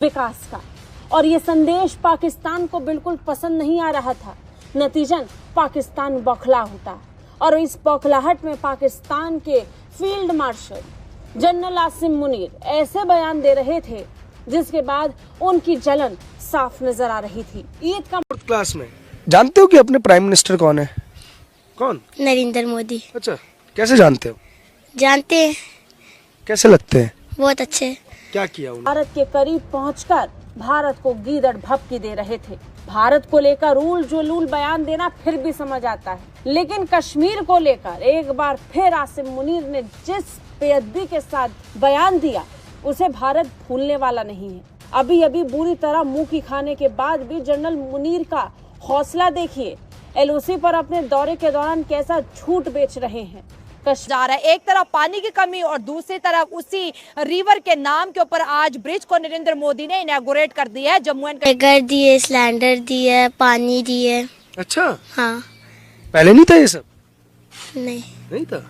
विकास का। और ये संदेश पाकिस्तान को बिल्कुल पसंद नहीं आ रहा था। नतीजन पाकिस्तान बौखला होता और इस बौखलाहट में पाकिस्तान के field marshal general Asim Munir ऐसे बयान दे रहे थे जिसके बाद उनकी जलन साफ नजर आ रही थी। ईद का क्लास में जानते हो कि अपने प्राइम मिनिस्टर कौन है? कौन? नरेंद्र मोदी। अच्छा, कैसे जानते हो? जानते हैं। कैसे लगते हैं? बहुत अच्छे। क्या किया उन्होंने? भारत के करीब पहुंचकर भारत को गीदड़ भभकी दे रहे थे। भारत को लेकर रूल जुलूल बयान देना फिर भी समझ आता है, लेकिन कश्मीर को लेकर एक बार फिर आसिम मुनीर ने जिस बेअदबी के साथ बयान दिया उसे भारत भूलने वाला नहीं है। अभी अभी बुरी तरह मुंह की खाने के बाद भी जनरल मुनीर का हौसला देखिए। एलओसी पर अपने दौरे के दौरान कैसा झूठ बेच रहे हैं। जा रहा है। एक तरफ पानी की कमी और दूसरी तरफ उसी रिवर के नाम के ऊपर आज ब्रिज को नरेंद्र मोदी ने इनॉग्रेट कर दिया है। जम्मू एंड घर दिए, सिलेंडर दिए, पानी दिए। अच्छा, हाँ। पहले नहीं था ये सब? नहीं था।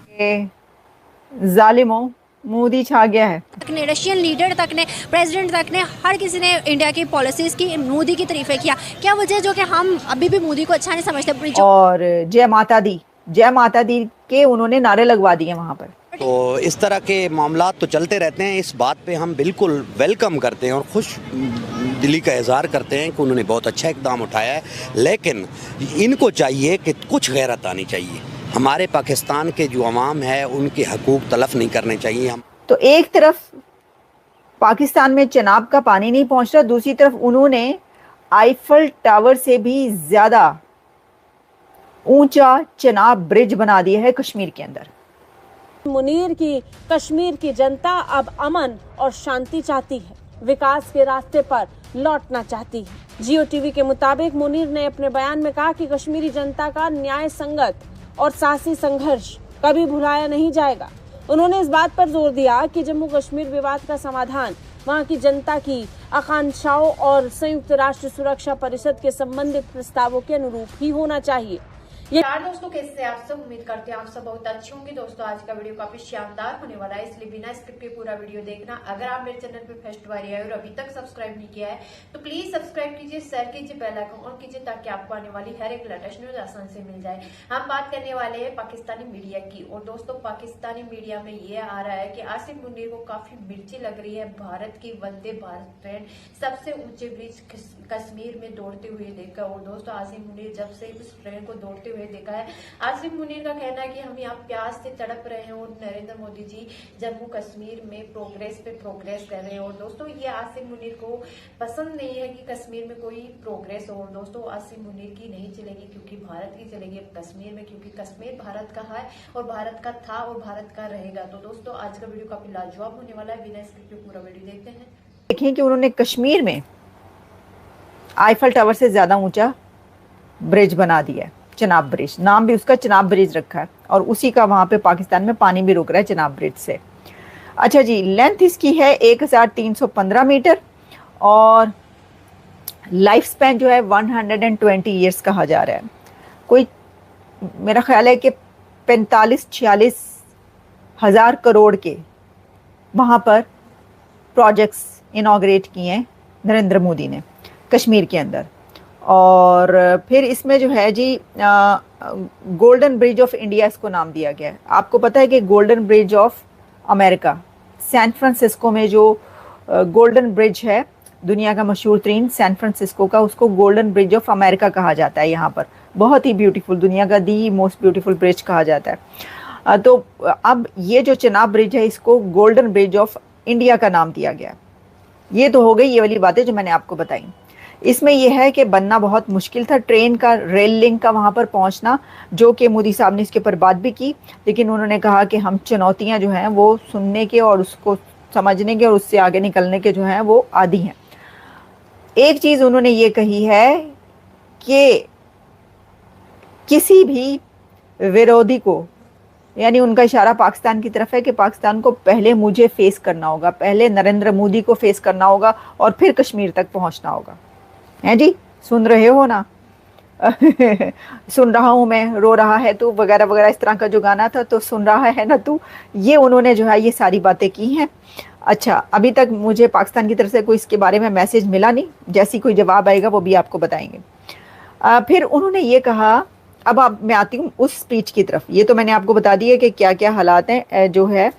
जालिमों, मोदी छा गया है। ने रशियन लीडर तक ने, प्रेसिडेंट तक ने, हर किसी ने इंडिया की पॉलिसीज की, मोदी की तारीफें किया। क्या वजह जो कि हम अभी भी मोदी को अच्छा नहीं समझते? और जय माता दी के उन्होंने नारे लगवा दिए वहाँ पर। तो इस तरह के मामला तो चलते रहते हैं। इस बात पे हम बिल्कुल वेलकम करते हैं और खुश दिली का इजहार करते हैं कि उन्होंने बहुत अच्छा इकदाम उठाया है, लेकिन इनको चाहिए कि कुछ गैरत आनी चाहिए। हमारे पाकिस्तान के जो अवाम है उनके हकूक तलफ नहीं करने चाहिए। हम तो एक तरफ पाकिस्तान में चनाब का पानी नहीं पहुंच रहा, दूसरी तरफ उन्होंने आईफल टावर से भी ज्यादा ऊंचा चनाब ब्रिज बना दिया है कश्मीर के अंदर। मुनीर की कश्मीर की जनता अब अमन और शांति चाहती है, विकास के रास्ते पर लौटना चाहती है। जियो टीवी के मुताबिक मुनीर ने अपने बयान में कहा कि कश्मीरी जनता का न्याय संगत और साहसी संघर्ष कभी भुलाया नहीं जाएगा। उन्होंने इस बात पर जोर दिया कि जम्मू कश्मीर विवाद का समाधान वहां की जनता की आकांक्षाओं और संयुक्त राष्ट्र सुरक्षा परिषद के संबंधित प्रस्तावों के अनुरूप ही होना चाहिए। यार दोस्तों, कैसे आप सब? उम्मीद करते हैं आप सब बहुत अच्छे होंगे। दोस्तों, आज का वीडियो काफी शानदार होने वाला है, इसलिए बिना स्किप के पूरा वीडियो देखना। अगर आप मेरे चैनल पे फर्स्ट बार आए और अभी तक सब्सक्राइब नहीं किया है तो प्लीज सब्सक्राइब कीजिए, शेयर कीजिए, बेल आइकन ऑन कीजिए ताकि आपको आने वाली हर एक लेटेस्ट न्यूज आसान से मिल जाए। हम बात करने वाले हैं पाकिस्तानी मीडिया की। और दोस्तों, पाकिस्तानी मीडिया में ये आ रहा है कि आसिम मुनीर को काफी मिर्ची लग रही है भारत की वंदे भारत ट्रेन सबसे ऊंचे ब्रिज कश्मीर में दौड़ते हुए देखा। और दोस्तों, आसिम मुनीर जब से उस ट्रेन को दौड़ते हुए देखा है, आसिम मुनीर का कहना है कि हम यहाँ प्यास से तड़प रहे हैं और नरेंद्र मोदी जी जम्मू कश्मीर में प्रोग्रेस पे प्रोग्रेस कर रहे हैं। और दोस्तों, ये आसिम मुनीर को पसंद नहीं है कि कश्मीर में कोई प्रोग्रेस हो। और दोस्तों, आसिम मुनीर की नहीं चलेगी क्योंकि भारत की चलेगी कश्मीर में, क्योंकि कश्मीर भारत का है और भारत का था और भारत का रहेगा। तो दोस्तों, आज का वीडियो काफी लाजवाब होने वाला है, बिना स्किप के पूरा वीडियो देखते हैं। देखें कि उन्होंने कश्मीर में आईफल टावर से ज्यादा ऊंचा ब्रिज बना दिया है, चनाब ब्रिज। नाम भी उसका चनाब ब्रिज रखा है और उसी का वहां पे पाकिस्तान में पानी भी रुक रहा है चनाब ब्रिज से। अच्छा जी, लेंथ इसकी है 1315 मीटर और लाइफ स्पैन जो है 120 ईयर्स कहा जा रहा है। कोई मेरा ख्याल है कि 45-46 हजार करोड़ के वहां पर प्रोजेक्ट्स इनॉग्रेट किए हैं नरेंद्र मोदी ने कश्मीर के अंदर। और फिर इसमें जो है जी गोल्डन ब्रिज ऑफ इंडिया इसको नाम दिया गया है। आपको पता है कि golden bridge of America, San Francisco में जो गोल्डन ब्रिज है दुनिया का मशहूर तरीन सैन फ्रांसिस्को का, उसको गोल्डन ब्रिज ऑफ अमेरिका कहा जाता है। यहाँ पर बहुत ही ब्यूटीफुल, दुनिया का दी मोस्ट ब्यूटीफुल ब्रिज कहा जाता है। तो अब ये जो चनाब ब्रिज है इसको गोल्डन ब्रिज ऑफ इंडिया का नाम दिया गया। ये तो हो गई ये वाली बातें जो मैंने आपको बताई। इसमें यह है कि बनना बहुत मुश्किल था ट्रेन का, रेल लिंक का वहाँ पर पहुँचना, जो कि मोदी साहब ने इसके ऊपर बात भी की, लेकिन उन्होंने कहा कि हम चुनौतियाँ जो हैं वो सुनने के और उसको समझने के और उससे आगे निकलने के जो हैं वो आदी हैं। एक चीज़ उन्होंने ये कही है कि किसी भी विरोधी को, यानी उनका इशारा पाकिस्तान की तरफ है कि पाकिस्तान को पहले मुझे फेस करना होगा, पहले नरेंद्र मोदी को फेस करना होगा और फिर कश्मीर तक पहुंचना होगा। हैं जी, सुन रहे हो ना? सुन रहा हूँ मैं, रो रहा है तू, वगैरह वगैरह, इस तरह का जो गाना था, तो सुन रहा है ना तू। ये उन्होंने जो है ये सारी बातें की हैं अच्छा, अभी तक मुझे पाकिस्तान की तरफ से कोई इसके बारे में मैसेज मिला नहीं, जैसी कोई जवाब आएगा वो भी आपको बताएंगे। फिर उन्होंने ये कहा, अब मैं आती हूँ उस स्पीच की तरफ। ये तो मैंने आपको बता दिया कि क्या क्या हालात हैं जो है।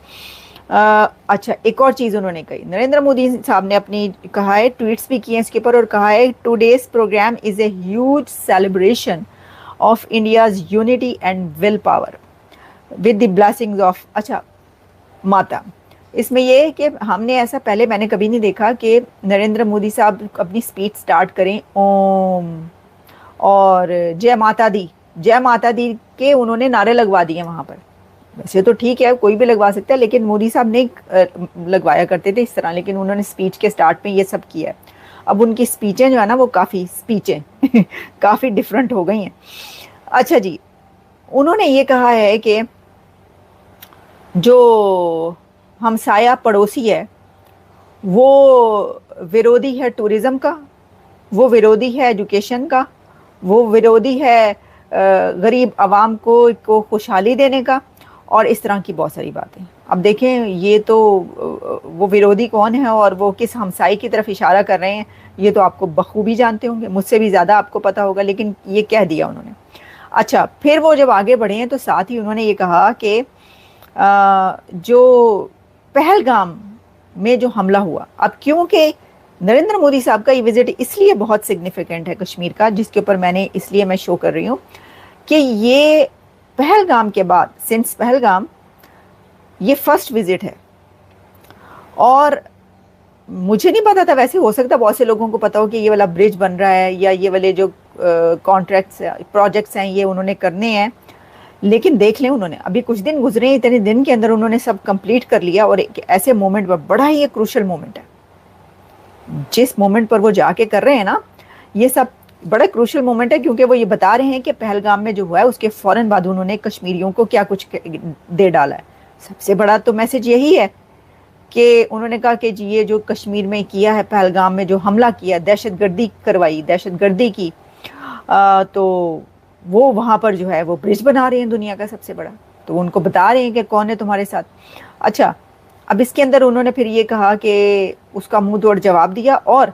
अच्छा, एक और चीज़ उन्होंने कही, नरेंद्र मोदी साहब ने अपनी कहा है, ट्वीट्स भी किए हैं इसके ऊपर, और कहा है today's program is a huge celebration of India's unity and will power with the blessings of, अच्छा, माता। इसमें यह है कि हमने ऐसा पहले मैंने कभी नहीं देखा कि नरेंद्र मोदी साहब अपनी स्पीच स्टार्ट करें ओम और जय माता दी के उन्होंने नारे लगवा दिए वहाँ पर। वैसे तो ठीक है, कोई भी लगवा सकता है, लेकिन मोदी साहब नहीं लगवाया करते थे इस तरह, लेकिन उन्होंने स्पीच के स्टार्ट में ये सब किया है। अब उनकी स्पीचें जो है ना वो काफ़ी काफ़ी डिफरेंट हो गई हैं। अच्छा जी, उन्होंने ये कहा है कि जो हमसाया पड़ोसी है वो विरोधी है टूरिज़्म का, वो विरोधी है एजुकेशन का, वो विरोधी है गरीब आवाम को खुशहाली देने का, और इस तरह की बहुत सारी बातें। अब देखें, ये तो वो विरोधी कौन है और वो किस हमसाई की तरफ इशारा कर रहे हैं, ये तो आपको बखूबी जानते होंगे, मुझसे भी ज़्यादा आपको पता होगा, लेकिन ये कह दिया उन्होंने। अच्छा, फिर वो जब आगे बढ़े हैं तो साथ ही उन्होंने ये कहा कि जो पहलगाम में जो हमला हुआ, अब क्योंकि नरेंद्र मोदी साहब का ये विजिट इसलिए बहुत सिग्निफिकेंट है कश्मीर का, जिसके ऊपर मैं शो कर रही हूँ कि ये पहलगाम के बाद, सिंस पहलगाम, ये फर्स्ट विजिट है। और मुझे नहीं पता था, वैसे हो सकता बहुत से लोगों को पता हो कि ये वाला ब्रिज बन रहा है या ये वाले जो कॉन्ट्रैक्ट्स प्रोजेक्ट्स हैं ये उन्होंने करने हैं, लेकिन देख लें उन्होंने अभी कुछ दिन गुजरे, इतने दिन के अंदर उन्होंने सब कंप्लीट कर लिया। और एक ऐसे मोमेंट पर, बड़ा ही एक क्रूशल मोमेंट है, जिस मोमेंट पर वो जाके कर रहे हैं ना, ये सब बड़ा क्रूशल मोमेंट है, क्योंकि वो ये बता रहे हैं कि पहलगाम में जो हुआ है उसके फ़ौरन बाद उन्होंने कश्मीरियों को क्या कुछ दे डाला है। सबसे बड़ा तो मैसेज यही है कि उन्होंने कहा कि जी ये जो कश्मीर में किया है, पहलगाम में जो हमला किया, दहशतगर्दी करवाई, दहशतगर्दी की, तो वो वहाँ पर जो है वो ब्रिज बना रहे हैं दुनिया का सबसे बड़ा, तो उनको बता रहे हैं कि कौन है तुम्हारे साथ। अच्छा, अब इसके अंदर उन्होंने फिर ये कहा कि उसका मुंह तोड़ जवाब दिया, और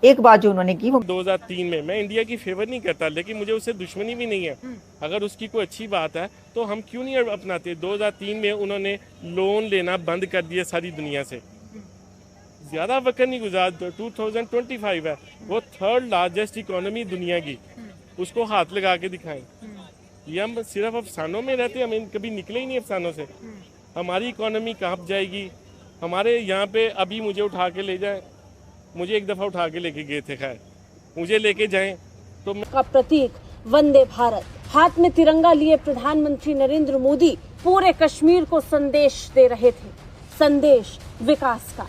एक बात जो उन्होंने की वो 2003 में, मैं इंडिया की फेवर नहीं करता, लेकिन मुझे उससे दुश्मनी भी नहीं है। अगर उसकी कोई अच्छी बात है तो हम क्यों नहीं अपनाते। 2003 में उन्होंने लोन लेना बंद कर दिया सारी दुनिया से, ज़्यादा वक्त नहीं गुजार, 2025 है, वो थर्ड लार्जेस्ट इकोनॉमी दुनिया की, उसको हाथ लगा के दिखाएं। ये हम सिर्फ अफसानों में रहते हैं, हम कभी निकले ही नहीं अफसानों से। हमारी इकोनॉमी कहाँ जाएगी। हमारे यहाँ पे अभी मुझे उठा के ले जाएं, मुझे एक दफ़ा उठा के लेके गए थे, खैर मुझे लेके जाएं तो का प्रतीक वंदे भारत, हाथ में तिरंगा लिए प्रधानमंत्री नरेंद्र मोदी पूरे कश्मीर को संदेश दे रहे थे, संदेश विकास का।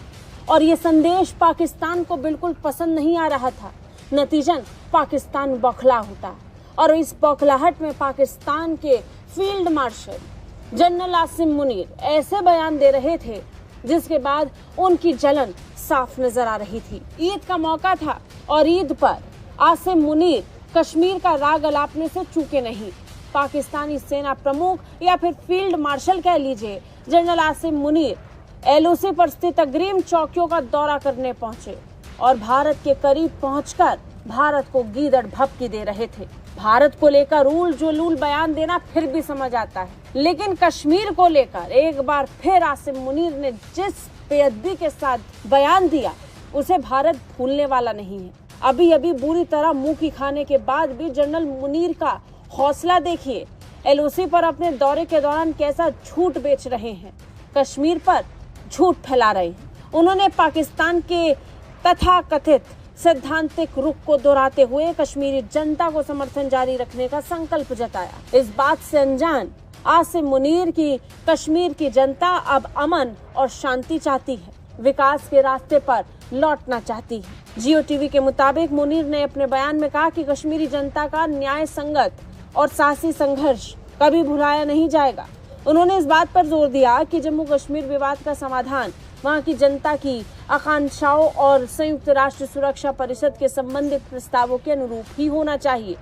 और ये संदेश पाकिस्तान को बिल्कुल पसंद नहीं आ रहा था। नतीजन पाकिस्तान बौखला होता, और इस बौखलाहट में पाकिस्तान के field marshal general Asim Munir ऐसे बयान दे रहे थे जिसके बाद उनकी जलन साफ नजर आ रही थी। ईद का मौका था और ईद पर आसिम मुनीर कश्मीर का राग अलापने से चूके नहीं। पाकिस्तानी सेना प्रमुख या फिर फील्ड मार्शल कह लीजिए, जनरल आसिम मुनीर एलओसी पर स्थित अग्रिम चौकियों का दौरा करने पहुंचे और भारत के करीब पहुंचकर भारत को गीदड़ भभकी दे रहे थे। भारत को लेकर उल जुलूल बयान देना फिर भी समझ आता है, लेकिन कश्मीर को लेकर एक बार फिर आसिम मुनीर ने जिस बेअदबी के साथ बयान दिया उसे भारत भूलने वाला नहीं है। अभी अभी बुरी तरह मुंह की खाने के बाद भी जनरल मुनीर का हौसला देखिए, एलओसी पर अपने दौरे के दौरान कैसा झूठ बेच रहे हैं, कश्मीर पर झूठ फैला रहे हैं। उन्होंने पाकिस्तान के तथाकथित सैद्धांतिक रुख को दोहराते हुए कश्मीरी जनता को समर्थन जारी रखने का संकल्प जताया। इस बात से अनजान आसिम मुनीर की कश्मीर की जनता अब अमन और शांति चाहती है, विकास के रास्ते पर लौटना चाहती है। जियो टीवी के मुताबिक मुनीर ने अपने बयान में कहा कि कश्मीरी जनता का न्याय संगत और साहसी संघर्ष कभी भुलाया नहीं जाएगा। उन्होंने इस बात पर जोर दिया कि जम्मू कश्मीर विवाद का समाधान वहां की जनता की आकांक्षाओं और संयुक्त राष्ट्र सुरक्षा परिषद के संबंधित प्रस्तावों के अनुरूप ही होना चाहिए।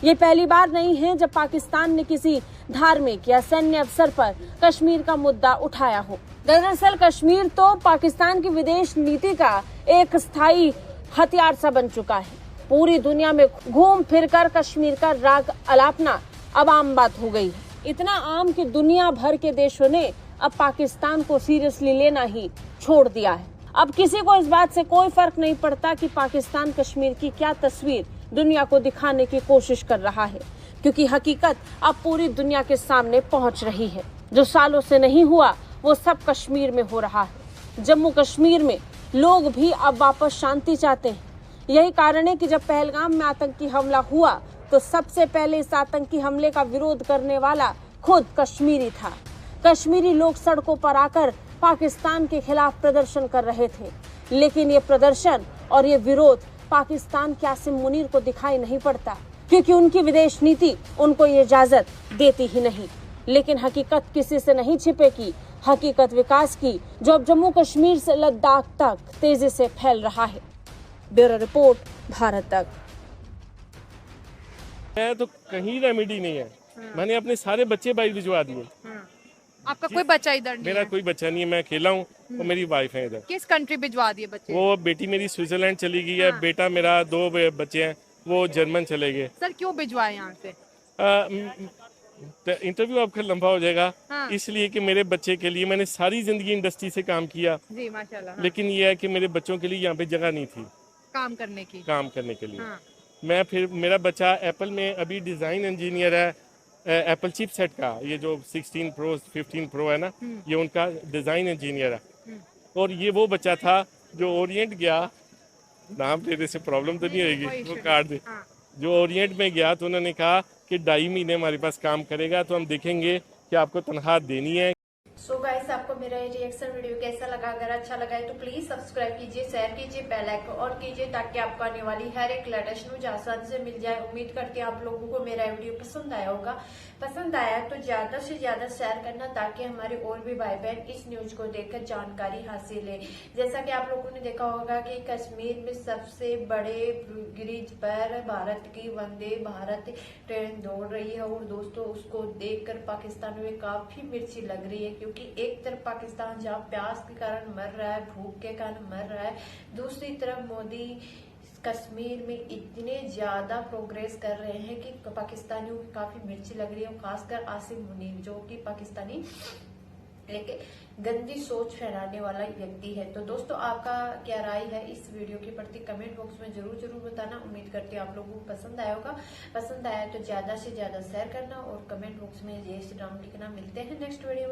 ये पहली बार नहीं है जब पाकिस्तान ने किसी धार्मिक या सैन्य अवसर पर कश्मीर का मुद्दा उठाया हो। दरअसल कश्मीर तो पाकिस्तान की विदेश नीति का एक स्थायी हथियार सा बन चुका है। पूरी दुनिया में घूम फिरकर कश्मीर का राग अलापना अब आम बात हो गई है। इतना आम कि दुनिया भर के देशों ने अब पाकिस्तान को सीरियसली लेना ही छोड़ दिया है। अब किसी को इस बात से कोई फर्क नहीं पड़ता कि पाकिस्तान कश्मीर की क्या तस्वीर दुनिया को दिखाने की कोशिश कर रहा है, क्योंकि हकीकत अब पूरी दुनिया के सामने पहुंच रही है। जो सालों से नहीं हुआ वो सब कश्मीर में हो रहा है। जम्मू कश्मीर में लोग भी अब वापस शांति चाहते हैं। यही कारण है कि जब पहलगाम में आतंकी हमला हुआ तो सबसे पहले इस आतंकी हमले का विरोध करने वाला खुद कश्मीरी था। कश्मीरी लोग सड़कों पर आकर पाकिस्तान के खिलाफ प्रदर्शन कर रहे थे, लेकिन ये प्रदर्शन और ये विरोध पाकिस्तान के आसिम मुनीर को दिखाई नहीं पड़ता, क्योंकि उनकी विदेश नीति उनको ये इजाजत देती ही नहीं। लेकिन हकीकत किसी से नहीं छिपेगी, हकीकत विकास की, जो अब जम्मू कश्मीर से लद्दाख तक तेजी से फैल रहा है। ब्यूरो रिपोर्ट, भारत तक। मैं तो कहीं रेमेडी नहीं है। मैंने अपने सारे बच्चे बाहर भिजवा दिए। आपका कोई बच्चा इधर नहीं मेरा है? कोई बच्चा नहीं है, मैं अकेला हूँ और मेरी वाइफ है इधर। किस कंट्री भिजवा दिए बच्चे? वो बेटी मेरी स्विट्जरलैंड चली गई है, बेटा मेरा 2 बच्चे हैं वो जर्मन चले गए। सर क्यों भिजवाए यहाँ से? इंटरव्यू आपका लंबा हो जाएगा, हाँ। इसलिए कि मेरे बच्चे के लिए मैंने सारी जिंदगी इंडस्ट्री से काम किया, जी माशाल्लाह। हाँ। लेकिन ये है कि मेरे बच्चों के लिए यहाँ पे जगह नहीं थी काम करने की। काम करने के लिए। हाँ। मैं फिर मेरा बच्चा एप्पल में अभी डिज़ाइन इंजीनियर है, एप्पल चिपसेट का, ये जो 16 प्रो 15 प्रो है ना, ये उनका डिज़ाइन इंजीनियर है। और ये वो बच्चा था जो ओरिएंट गया, नाम लेने से प्रॉब्लम तो नहीं होगी, वो काट दे। हाँ। जो ओरिएंट में गया तो उन्होंने कहा कि 2.5 महीने हमारे पास काम करेगा तो हम देखेंगे कि आपको तनख्वाह देनी है। सो गाइस, आपको मेरा ये रिएक्शन वीडियो कैसा लगा? अगर अच्छा लगा है तो प्लीज सब्सक्राइब कीजिए, शेयर कीजिए, बेल आइकन ऑन कीजिए, ताकि आपको आने वाली हर एक लेटेस्ट न्यूज आसानी से मिल जाए। उम्मीद करते हैं आप लोगों को मेरा वीडियो पसंद आया होगा। पसंद आया तो ज्यादा से ज्यादा शेयर करना, ताकि हमारे और भी भाई बहन इस न्यूज को देखकर जानकारी हासिल है। जैसा कि आप लोगों ने देखा होगा कि कश्मीर में सबसे बड़े ब्रिज पर भारत की वंदे भारत ट्रेन दौड़ रही है, और दोस्तों उसको देखकर पाकिस्तान में काफी मिर्ची लग रही है, क्योंकि एक तरफ पाकिस्तान जहाँ प्यास के कारण मर रहा है, भूख के कारण मर रहा है, दूसरी तरफ मोदी कश्मीर में इतने ज्यादा प्रोग्रेस कर रहे हैं कि पाकिस्तानियों की काफी मिर्ची लग रही है, खासकर आसिम मुनीर जो कि पाकिस्तानी लेकिन गंदी सोच फैलाने वाला व्यक्ति है। तो दोस्तों, आपका क्या राय है इस वीडियो के प्रति कमेंट बॉक्स में जरूर बताना। उम्मीद करते हैं आप लोगों को पसंद आया होगा। पसंद आया तो ज्यादा से ज्यादा शेयर करना और कमेंट बॉक्स में जय श्री राम लिखना। मिलते हैं नेक्स्ट वीडियो में।